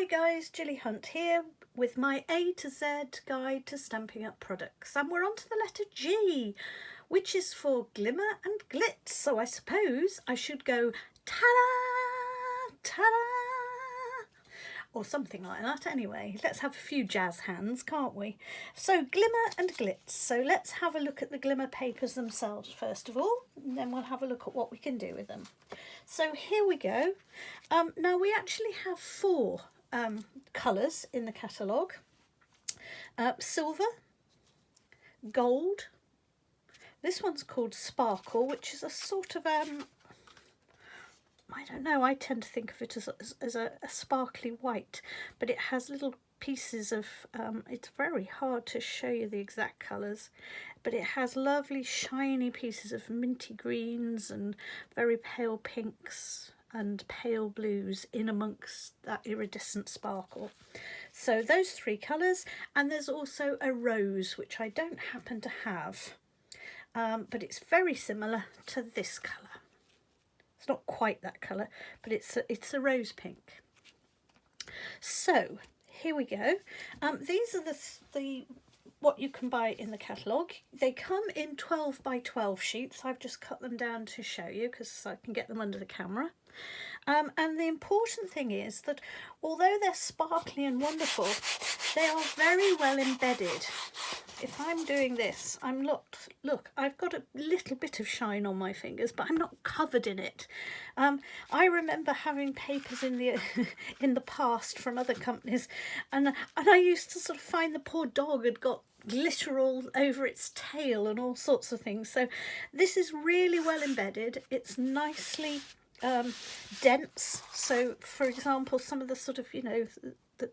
Hi guys, Gilly Hunt here with my A to Z guide to Stampin' Up products, and we're on to the letter G, which is for Glimmer and Glitz. So I suppose I should go ta-da, ta-da, or something like that. Anyway, let's have a few jazz hands, can't we? So Glimmer and Glitz. So let's have a look at the Glimmer papers themselves first of all, and then we'll have a look at what we can do with them. So here we go. Now we actually have four colours in the catalogue. Silver, gold, this one's called Sparkle, which is a sort of, I don't know, I tend to think of it as a sparkly white, but it has little pieces of, it's very hard to show you the exact colours, but it has lovely shiny pieces of minty greens and very pale pinks and pale blues in amongst that iridescent sparkle. So those three colours, and there's also a rose, which I don't happen to have, but it's very similar to this colour. It's not quite that colour, but it's a rose pink. So here we go. These are the what you can buy in the catalogue. They come in 12 by 12 sheets. I've just cut them down to show you because I can get them under the camera. And the important thing is that although they're sparkly and wonderful, they are very well embedded. If I'm doing this, look, I've got a little bit of shine on my fingers, but I'm not covered in it. I remember having papers in the in the past from other companies, and I used to sort of find the poor dog had got glitter all over its tail and all sorts of things. So this is really well embedded. It's nicely dense. So for example, some of the sort of, you know,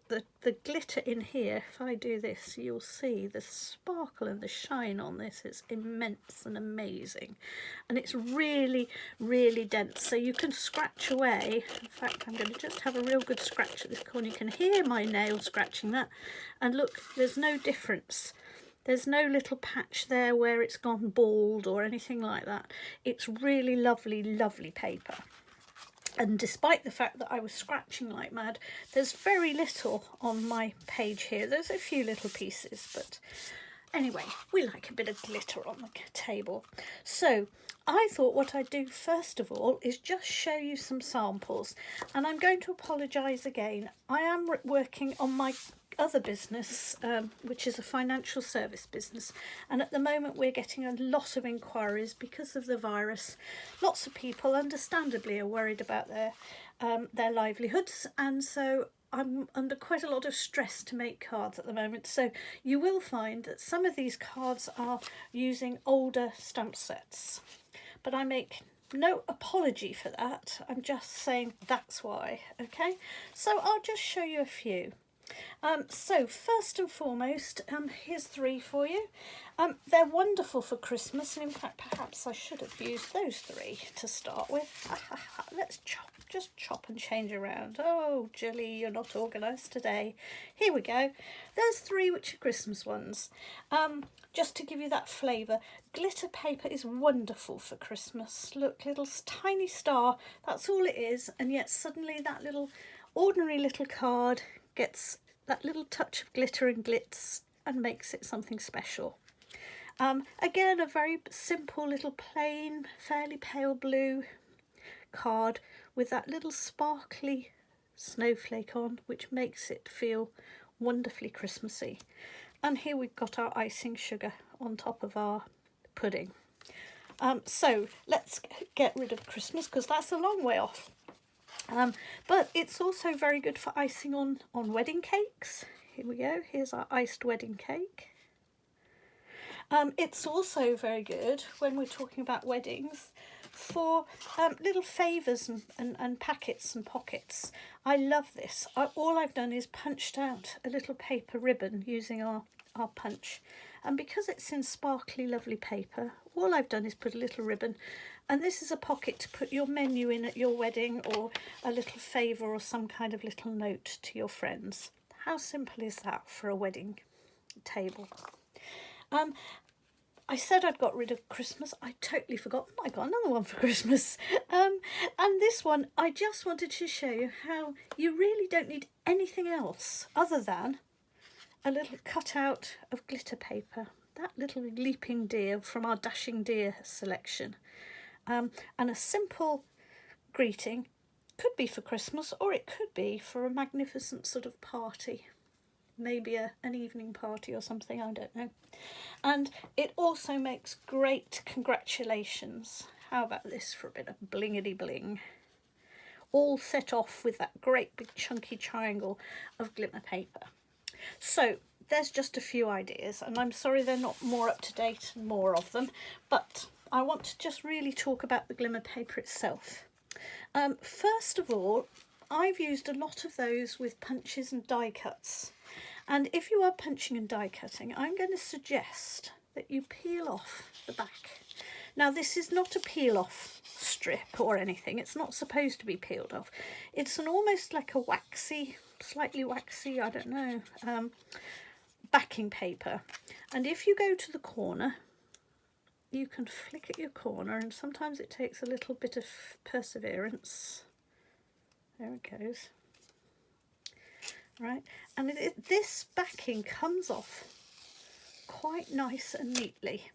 the glitter in here, if I do this, you'll see the sparkle and the shine on this. It's immense and amazing, and it's really, really dense, so you can scratch away. In fact, I'm going to just have a real good scratch at this corner. You can hear my nail scratching that, and look, there's no difference. There's no little patch there where it's gone bald or anything like that. It's really lovely, lovely paper. And despite the fact that I was scratching like mad, there's very little on my page here. There's a few little pieces, but anyway, we like a bit of glitter on the table. So I thought what I'd do first of all is just show you some samples. And I'm going to apologise again. I am working on my other business, which is a financial service business, and at the moment we're getting a lot of inquiries because of the virus. Lots of people understandably are worried about their livelihoods, and so I'm under quite a lot of stress to make cards at the moment. So you will find that some of these cards are using older stamp sets, but I make no apology for that. I'm just saying that's why. Okay, so I'll just show you a few. So first and foremost, here's three for you. They're wonderful for Christmas, and in fact perhaps I should have used those three to start with. Let's just chop and change around. Oh Gilly, you're not organised today. Here we go. There's three which are Christmas ones. Just to give you that flavour, glitter paper is wonderful for Christmas. Look, little tiny star, that's all it is, and yet suddenly that little ordinary little card gets that little touch of glitter and glitz and makes it something special. Again, a very simple little plain, fairly pale blue card with that little sparkly snowflake on, which makes it feel wonderfully Christmassy. And here we've got our icing sugar on top of our pudding. So let's get rid of Christmas because that's a long way off. But it's also very good for icing on wedding cakes. Here we go, here's our iced wedding cake. It's also very good when we're talking about weddings for little favours and packets and pockets. I love this. All I've done is punched out a little paper ribbon using our punch, and because it's in sparkly lovely paper, all I've done is put a little ribbon, and this is a pocket to put your menu in at your wedding, or a little favour or some kind of little note to your friends. How simple is that for a wedding table? I said I'd got rid of Christmas. I totally forgot. I got another one for Christmas. And this one, I just wanted to show you how you really don't need anything else other than a little cutout of glitter paper. That little leaping deer from our Dashing Deer selection. And a simple greeting. Could be for Christmas, or it could be for a magnificent sort of party. Maybe an evening party or something, I don't know. And it also makes great congratulations. How about this for a bit of blingity bling? All set off with that great big chunky triangle of Glimmer paper. So there's just a few ideas, and I'm sorry they're not more up to date and more of them, but I want to just really talk about the Glimmer paper itself. First of all, I've used a lot of those with punches and die cuts. And if you are punching and die cutting, I'm going to suggest that you peel off the back. Now, this is not a peel off strip or anything. It's not supposed to be peeled off. It's an almost like a waxy, slightly waxy, I don't know, backing paper. And if you go to the corner, you can flick at your corner, and sometimes it takes a little bit of perseverance. There it goes. Right, and this backing comes off quite nice and neatly.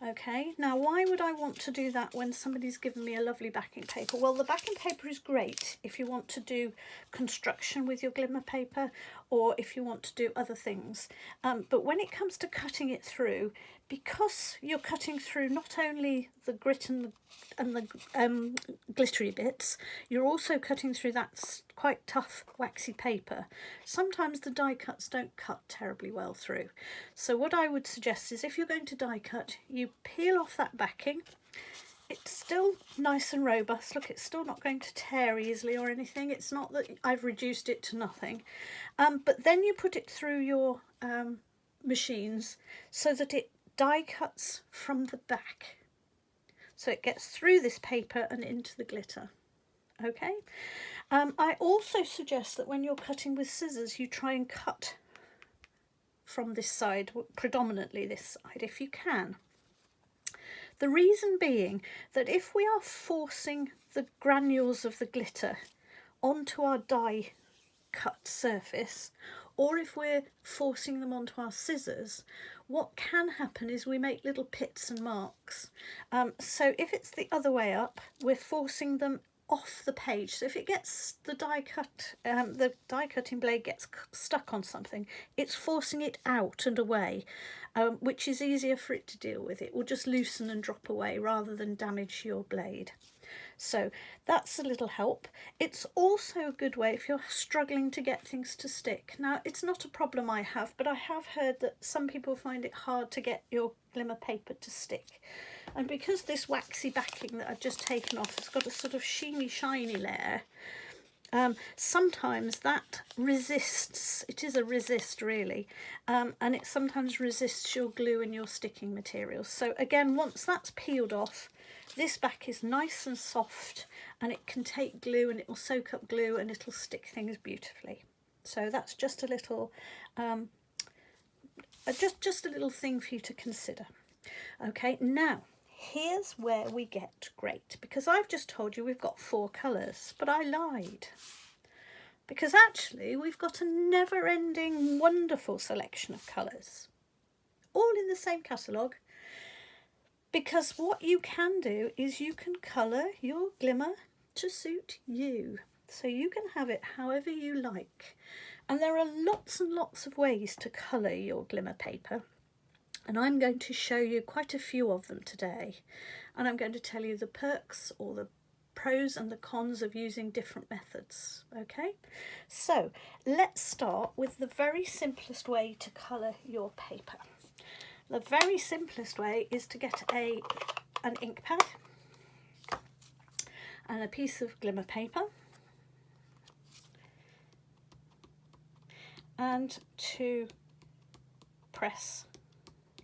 Okay, now why would I want to do that when somebody's given me a lovely backing paper? Well, the backing paper is great if you want to do construction with your Glimmer paper, or if you want to do other things. But when it comes to cutting it through, because you're cutting through not only the grit and the glittery bits, you're also cutting through that quite tough waxy paper. Sometimes the die cuts don't cut terribly well through. So what I would suggest is if you're going to die cut, you peel off that backing. It's still nice and robust. Look, it's still not going to tear easily or anything. It's not that I've reduced it to nothing. But then you put it through your machines so that it die cuts from the back. So it gets through this paper and into the glitter. Okay. I also suggest that when you're cutting with scissors, you try and cut from this side, predominantly this side, if you can. The reason being that if we are forcing the granules of the glitter onto our die cut surface, or if we're forcing them onto our scissors, what can happen is we make little pits and marks. So if it's the other way up, we're forcing them off the page. So if it gets the die cutting blade gets stuck on something, it's forcing it out and away, which is easier for it to deal with. It will just loosen and drop away rather than damage your blade. So that's a little help. It's also a good way if you're struggling to get things to stick. Now, it's not a problem I have, but I have heard that some people find it hard to get your Glimmer paper to stick. And because this waxy backing that I've just taken off has got a sort of sheeny, shiny layer, sometimes that resists. It is a resist, really, and it sometimes resists your glue and your sticking materials. So again, once that's peeled off, this back is nice and soft, and it can take glue and it will soak up glue and it'll stick things beautifully. So that's just a little, just a little thing for you to consider. Okay, now here's where we get great, because I've just told you we've got 4 colours, but I lied. Because actually we've got a never-ending wonderful selection of colours, all in the same catalogue. Because what you can do is you can colour your Glimmer to suit you. So you can have it however you like. And there are lots and lots of ways to colour your Glimmer paper. And I'm going to show you quite a few of them today. And I'm going to tell you the perks or the pros and the cons of using different methods. Okay, so let's start with the very simplest way to colour your paper. The very simplest way is to get an ink pad and a piece of Glimmer paper and to press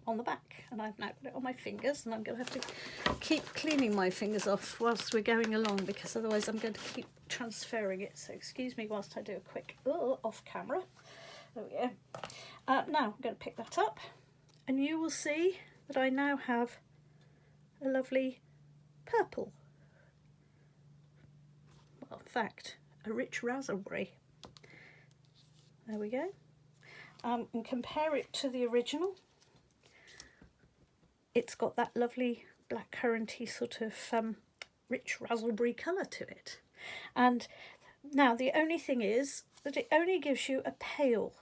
on the back. And I've now got it on my fingers, and I'm going to have to keep cleaning my fingers off whilst we're going along, because otherwise I'm going to keep transferring it. So excuse me whilst I do a quick off camera. There we go. Now I'm going to pick that up. and you will see that I now have a lovely purple. Well, in fact, a rich raspberry. There we go. And compare it to the original. It's got that lovely blackcurranty sort of rich raspberry colour to it. And now the only thing is that it only gives you a pale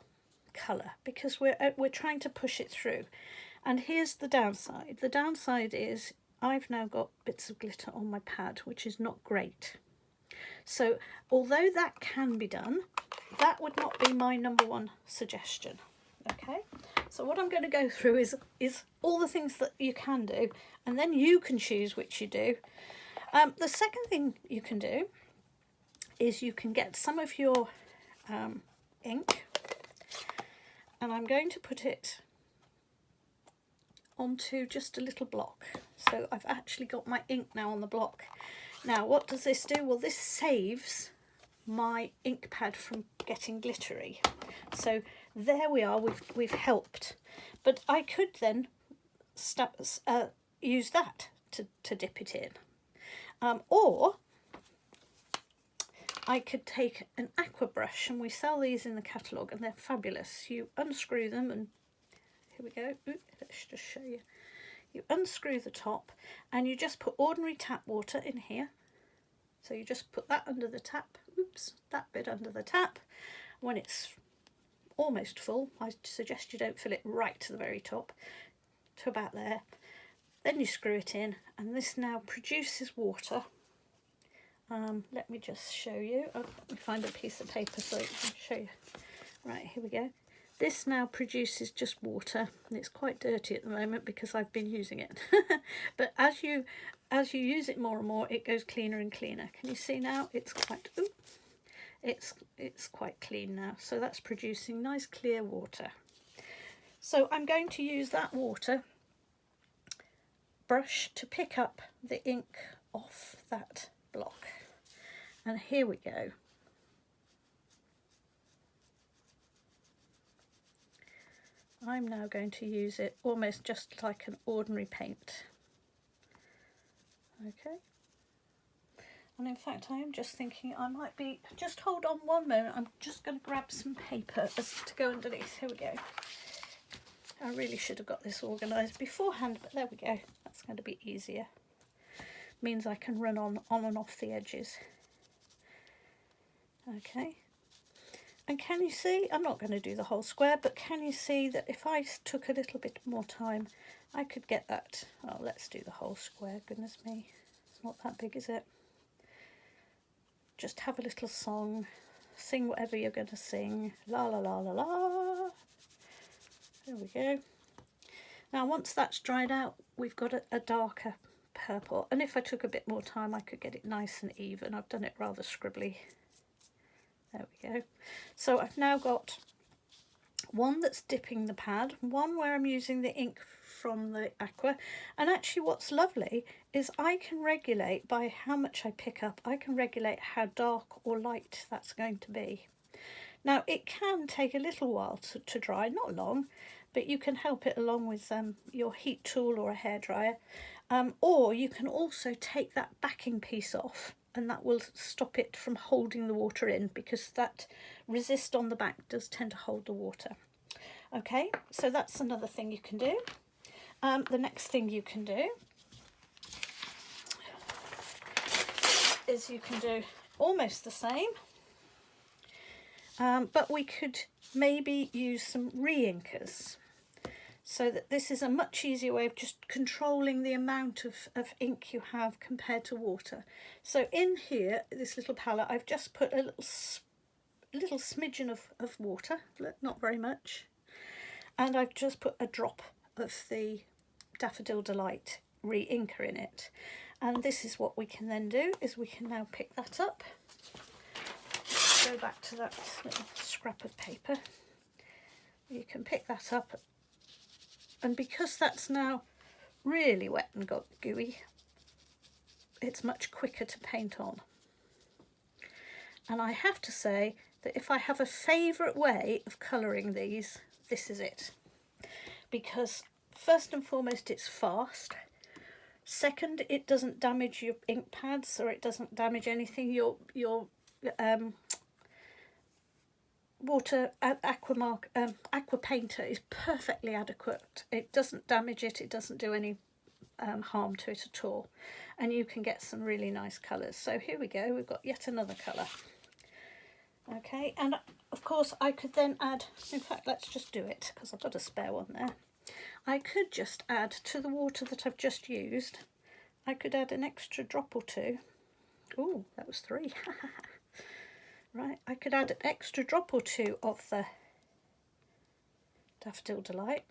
colour because we're trying to push it through. And here's the downside. The downside is I've now got bits of glitter on my pad, which is not great. So although that can be done, that would not be my #1 suggestion. Okay, so what I'm going to go through is all the things that you can do, and then you can choose which you do. The second thing you can do is you can get some of your ink, and I'm going to put it onto just a little block. So I've actually got my ink now on the block. Now what does this do? Well, this saves my ink pad from getting glittery. So there we are, we've helped. But I could then use that to dip it in. Or I could take an aqua brush, and we sell these in the catalogue and they're fabulous. You unscrew them, and here we go. Ooh, let's just show you. You unscrew the top and you just put ordinary tap water in here. So you just put that under the tap, oops, that bit under the tap. When it's almost full, I suggest you don't fill it right to the very top, to about there. Then you screw it in, and this now produces water. Let me just show you. Oh, let me find a piece of paper so I can show you. Right, here we go. This now produces just water, and it's quite dirty at the moment because I've been using it. But as you use it more and more, it goes cleaner and cleaner. Can you see now? It's quite it's quite clean now. So that's producing nice clear water. So I'm going to use that water brush to pick up the ink off that block. And here we go. I'm now going to use it almost just like an ordinary paint. Okay. And in fact, I am just thinking I might be, just hold on one moment, I'm just going to grab some paper to go underneath. Here we go. I really should have got this organised beforehand, but there we go. That's going to be easier. Means I can run on and off the edges. Okay. And can you see, I'm not going to do the whole square, but can you see that if I took a little bit more time, I could get that. Oh, let's do the whole square, goodness me. It's not that big, is it? Just have a little song, sing whatever you're going to sing. La la la la la. There we go. Now once that's dried out, we've got a darker purple. And if I took a bit more time, I could get it nice and even. I've done it rather scribbly. There we go. So I've now got one that's dipping the pad, one where I'm using the ink from the aqua, and actually what's lovely is I can regulate by how much I pick up. I can regulate how dark or light that's going to be. Now it can take a little while to dry, not long, but you can help it along with your heat tool or a hairdryer, or you can also take that backing piece off, and that will stop it from holding the water in, because that resist on the back does tend to hold the water. Okay, so that's another thing you can do. The next thing you can do is you can do almost the same, but we could maybe use some re-inkers, so that this is a much easier way of just controlling the amount of ink you have compared to water. So in here, this little palette, I've just put a little smidgen of water, not very much, and I've just put a drop of the Daffodil Delight re-inker in it. And this is what we can then do, is we can now pick that up, go back to that little scrap of paper, you can pick that up, and because that's now really wet and got gooey, it's much quicker to paint on. And I have to say that if I have a favourite way of colouring these, this is it. Because first and foremost, it's fast. Second, it doesn't damage your ink pads, or it doesn't damage anything. Your water aqua painter is perfectly adequate. It doesn't damage it. It doesn't do any harm to it at all, and you can get some really nice colours. So here we go. We've got yet another colour. Okay, and of course I could then add, in fact, let's just do it because I've got a spare one there. I could just add to the water that I've just used, I could add an extra drop or two. Oh, that was 3. Right, I could add an extra drop or two of the Daffodil Delight,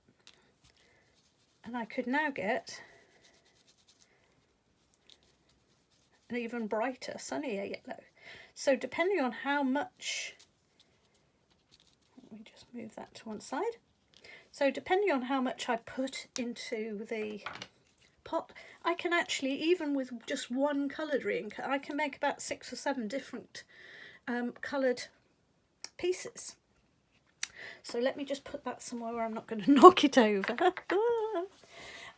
and I could now get an even brighter, sunnier yellow. So depending on how much, let me just move that to one side. So depending on how much I put into the pot, I can actually, even with just one coloured ink, I can make about 6 or 7 different coloured pieces. So let me just put that somewhere where I'm not going to knock it over.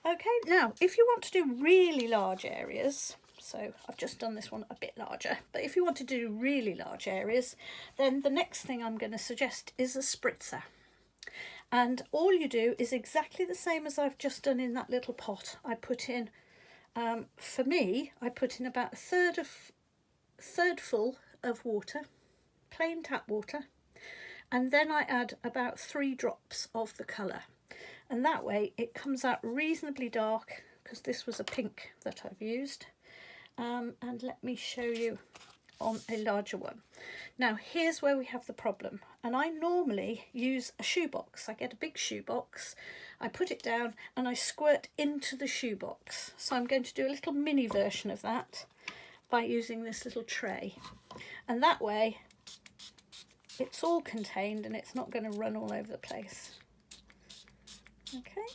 Okay, now if you want to do really large areas, so I've just done this one a bit larger, but if you want to do really large areas, then the next thing I'm going to suggest is a spritzer. And all you do is exactly the same as I've just done in that little pot. I put in, for me, I put in about a third full of water, plain tap water, and then I add about 3 drops of the colour. And that way it comes out reasonably dark, because this was a pink that I've used. And let me show you on a larger one. Now here's where we have the problem, and I normally use a shoebox. I get a big shoebox, I put it down and I squirt into the shoebox. So I'm going to do a little mini version of that by using this little tray, and that way it's all contained and it's not going to run all over the place. Okay,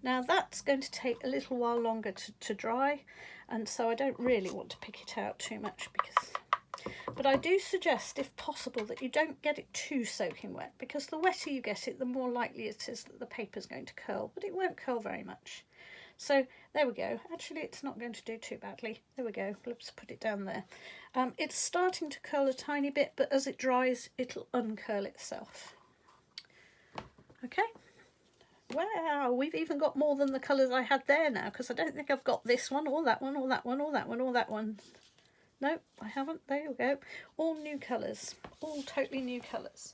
now that's going to take a little while longer to dry, and so I don't really want to pick it out too much, but I do suggest, if possible, that you don't get it too soaking wet, because the wetter you get it, the more likely it is that the paper's going to curl, but it won't curl very much. So there we go. Actually, it's not going to do too badly. There we go. Let's put it down there. It's starting to curl a tiny bit, but as it dries, it'll uncurl itself. Okay. Wow, we've even got more than the colours I had there now, because I don't think I've got this one, or that one, or that one, or that one, or that one. No, I haven't. There we go. All new colours. All totally new colours.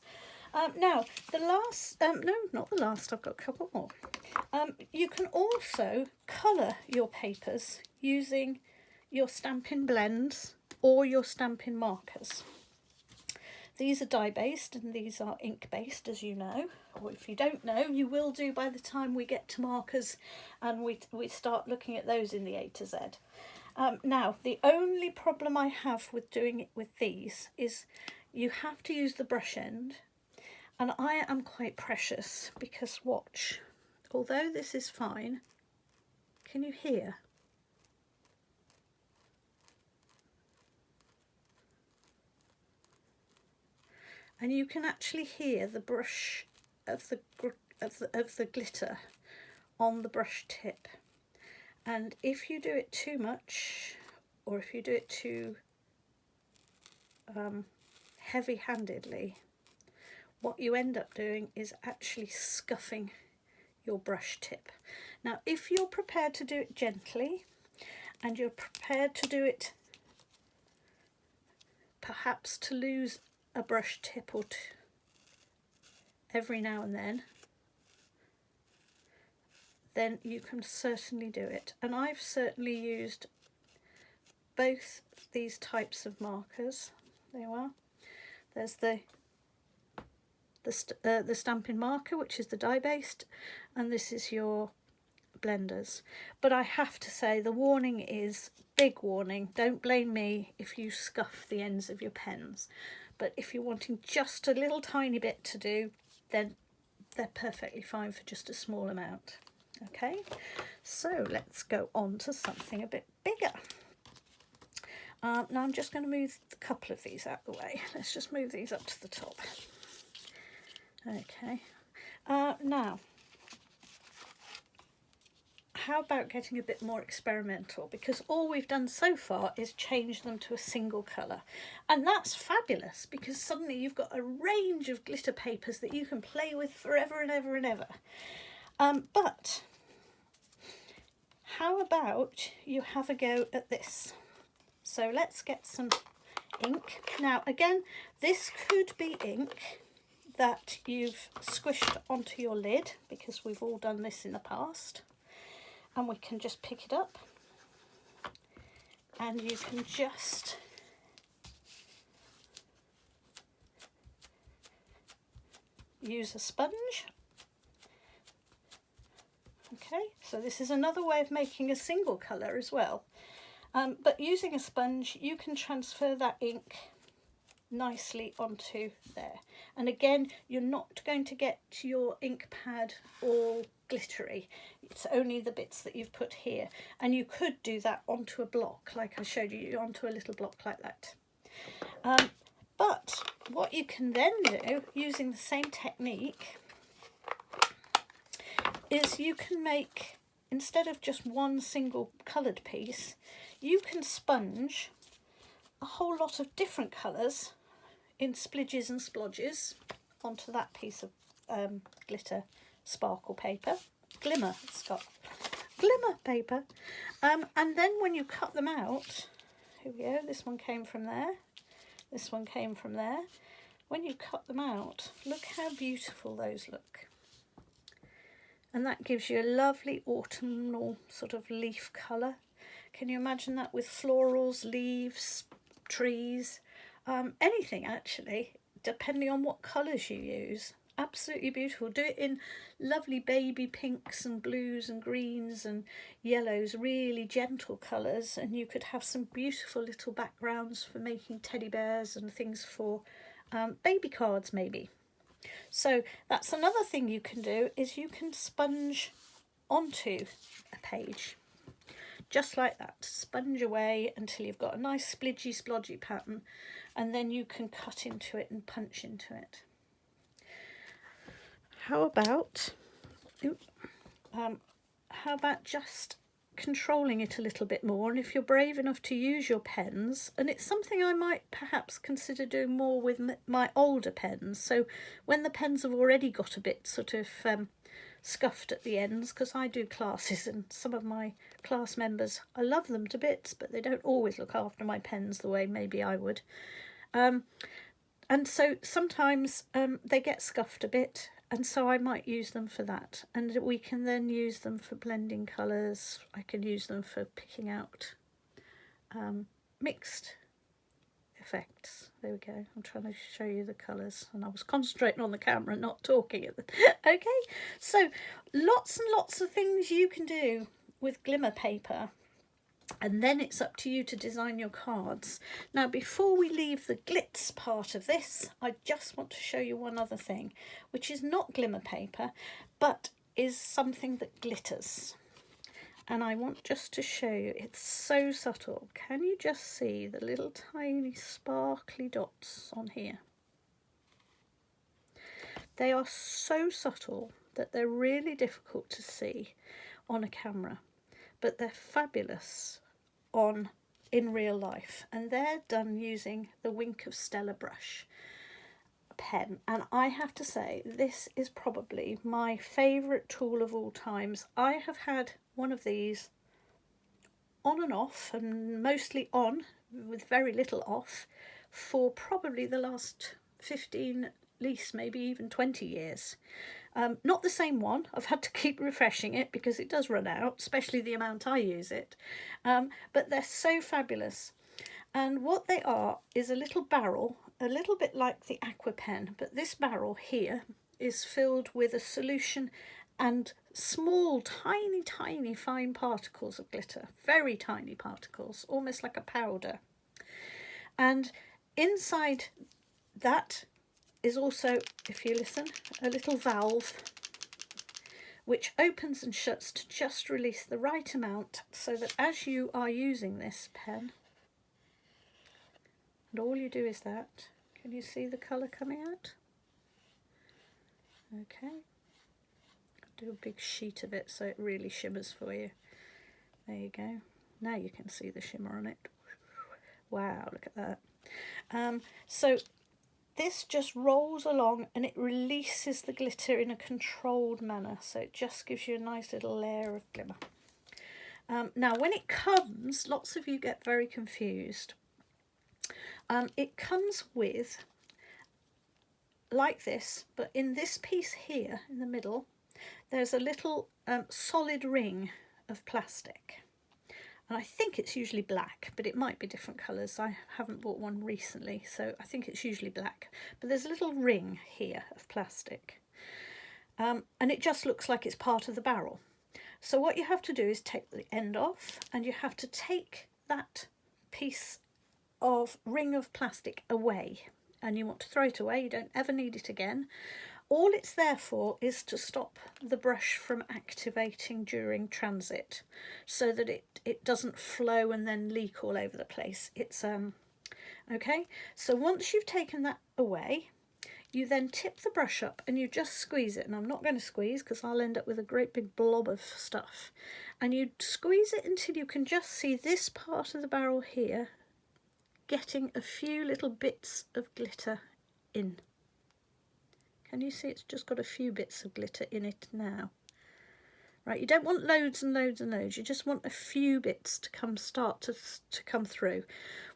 Now, the last, no, not the last, I've got a couple more. You can also colour your papers using your Stampin' blends or your Stampin' markers. These are dye-based and these are ink-based, as you know, or if you don't know, you will do by the time we get to markers and we start looking at those in the A to Z. Now, the only problem I have with doing it with these is you have to use the brush end, and I am quite precious because, watch, although this is fine, can you hear? And you can actually hear the brush of the glitter on the brush tip. And if you do it too much, or if you do it too heavy-handedly, what you end up doing is actually scuffing your brush tip. Now, if you're prepared to do it gently, and you're prepared to do it perhaps to lose a brush tip or two every now and then you can certainly do it. And I've certainly used both these types of markers. There you are. There's the Stampin' marker, which is the dye-based, and this is your blenders. But I have to say, the warning is, big warning, don't blame me if you scuff the ends of your pens. But if you're wanting just a little tiny bit to do, then they're perfectly fine for just a small amount. Okay, so let's go on to something a bit bigger. Now I'm just going to move a couple of these out of the way. Let's just move these up to the top. Okay, Now, how about getting a bit more experimental? Because all we've done so far is change them to a single colour. And that's fabulous, because suddenly you've got a range of glitter papers that you can play with forever and ever and ever. But how about you have a go at this? So let's get some ink. Now again, this could be ink that you've squished onto your lid, because we've all done this in the past. And we can just pick it up, and you can just use a sponge. Okay, so this is another way of making a single colour as well. But using a sponge, you can transfer that ink nicely onto there. And again, you're not going to get your ink pad all glittery. It's only the bits that you've put here. And you could do that onto a block, like I showed you, onto a little block like that. But what you can then do, using the same technique, is you can make, instead of just one single coloured piece, you can sponge a whole lot of different colours in splidges and splodges onto that piece of glitter sparkle paper, glimmer paper, and then when you cut them out, here we go, this one came from there, this one came from there. When you cut them out, look how beautiful those look. And that gives you a lovely autumnal sort of leaf colour. Can you imagine that with florals, leaves, trees, anything actually, depending on what colours you use. Absolutely beautiful. Do it in lovely baby pinks and blues and greens and yellows, really gentle colours, and you could have some beautiful little backgrounds for making teddy bears and things for baby cards maybe. So that's another thing you can do, is you can sponge onto a page. Just like that, sponge away until you've got a nice splidgy splodgy pattern, and then you can cut into it and punch into it. How about just controlling it a little bit more? And if you're brave enough to use your pens, and it's something I might perhaps consider doing more with my older pens, so when the pens have already got a bit sort of scuffed at the ends, because I do classes and some of my class members, I love them to bits, but they don't always look after my pens the way maybe I would. And so sometimes they get scuffed a bit, and so I might use them for that. And we can then use them for blending colours. I can use them for picking out mixed effects. There we go. I'm trying to show you the colours, and I was concentrating on the camera, not talking at the okay, so lots and lots of things you can do with glimmer paper, and then it's up to you to design your cards. Now, before we leave the glitz part of this, I just want to show you one other thing, which is not glimmer paper, but is something that glitters. And I want just to show you, it's so subtle. Can you just see the little tiny sparkly dots on here? They are so subtle that they're really difficult to see on a camera, but they're fabulous in real life, and they're done using the Wink of Stella brush pen. And I have to say, this is probably my favourite tool of all times. I have had one of these on and off, and mostly on with very little off, for probably the last 15, at least maybe even 20 years. Not the same one. I've had to keep refreshing it because it does run out, especially the amount I use it. But they're so fabulous. And what they are is a little barrel, a little bit like the aqua pen, but this barrel here is filled with a solution and small, tiny, tiny fine particles of glitter. Very tiny particles, almost like a powder. And inside that is also, if you listen, a little valve which opens and shuts to just release the right amount, so that as you are using this pen, and all you do is that, can you see the colour coming out? Okay, do a big sheet of it so it really shimmers for you. There you go. Now you can see the shimmer on it. Wow, look at that. So this just rolls along and it releases the glitter in a controlled manner, so it just gives you a nice little layer of glimmer. Now when it comes, lots of you get very confused. It comes with, like this, but in this piece here in the middle there's a little solid ring of plastic, and I think it's usually black, but it might be different colours. I haven't bought one recently, so I think it's usually black, but there's a little ring here of plastic, and it just looks like it's part of the barrel. So what you have to do is take the end off, and you have to take that piece of ring of plastic away, and you want to throw it away. You don't ever need it again. All it's there for is to stop the brush from activating during transit, so that it doesn't flow and then leak all over the place. It's okay. So once you've taken that away, you then tip the brush up and you just squeeze it, and I'm not going to squeeze because I'll end up with a great big blob of stuff, and you squeeze it until you can just see this part of the barrel here getting a few little bits of glitter in. Can you see it's just got a few bits of glitter in it now? Right, you don't want loads and loads and loads, you just want a few bits to start to come through.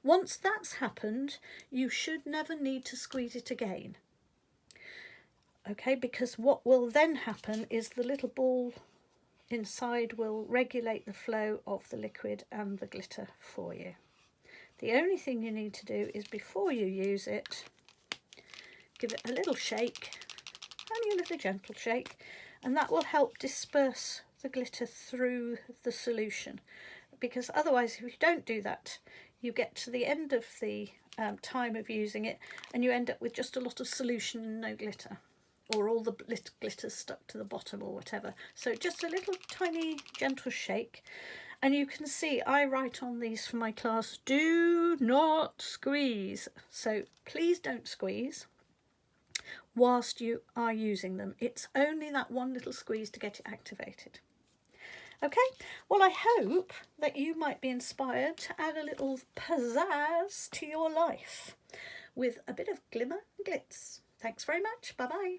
Once that's happened, you should never need to squeeze it again. Okay, because what will then happen is the little ball inside will regulate the flow of the liquid and the glitter for you. The only thing you need to do is, before you use it, give it a little shake, only a little gentle shake, and that will help disperse the glitter through the solution. Because otherwise, if you don't do that, you get to the end of the time of using it and you end up with just a lot of solution and no glitter, or all the glitter stuck to the bottom or whatever. So just a little tiny gentle shake. And you can see I write on these for my class, do not squeeze. So please don't squeeze whilst you are using them. It's only that one little squeeze to get it activated. Okay, well, I hope that you might be inspired to add a little pizzazz to your life with a bit of glimmer and glitz. Thanks very much. Bye-bye.